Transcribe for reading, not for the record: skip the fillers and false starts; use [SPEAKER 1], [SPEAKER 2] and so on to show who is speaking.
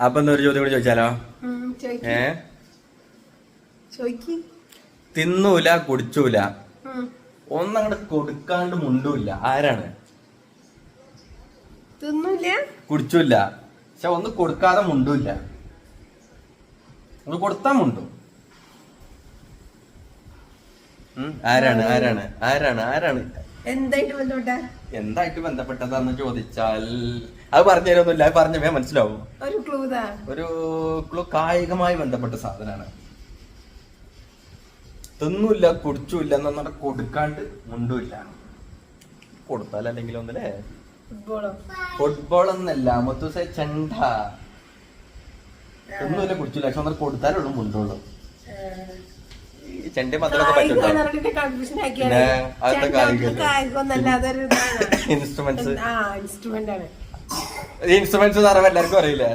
[SPEAKER 1] അപ്പൊ എന്താ ഒരു ചോദ്യം കൂടി ചോദിച്ചാലോ? തിന്നൂല കുടിച്ചൂല, ഒന്നങ്ങോട്ട് കൊടുക്കാണ്ട് മുണ്ടൂല്ല, ആരാണ്?
[SPEAKER 2] തിന്നൂല
[SPEAKER 1] കുടിച്ചൂല്ല, പക്ഷെ ഒന്ന് കൊടുക്കാതെ മുണ്ടൂല്ല. ഒന്ന് കൊടുത്താ മുണ്ടും. ആരാണ് ആരാണ് ആരാണ് ആരാണ്? എന്തായിട്ട് ബന്ധപ്പെട്ടതാന്ന് ചോദിച്ചാൽ അത് പറഞ്ഞു തരുമൊന്നുമില്ല. അത് പറഞ്ഞ മനസ്സിലാവും. ഒരു ക്ലൂ കായികമായി ബന്ധപ്പെട്ട സാധനമാണ്. തിന്നൂല്ല കുടിച്ചൂല്ല എന്നൊന്നും കൊടുക്കാണ്ട് മുണ്ടൂല്ല. കൊടുത്താൽ അല്ലെങ്കിൽ ഒന്നല്ലേ? ഫുട്ബോൾ ഒന്നല്ല മുത്തൂസെ, ചെണ്ട. തിന്നൂല്ല കുടിച്ചില്ല, പക്ഷെ ഒന്നും കൊടുത്താലുള്ളൂ മുണ്ടുള്ളൂ. ചെണ്ട മക്കളൊക്കെ പറ്റുണ്ടോ? ഇൻസ്ട്രുമെന്റ്സ് എല്ലാവർക്കും അറിയില്ല.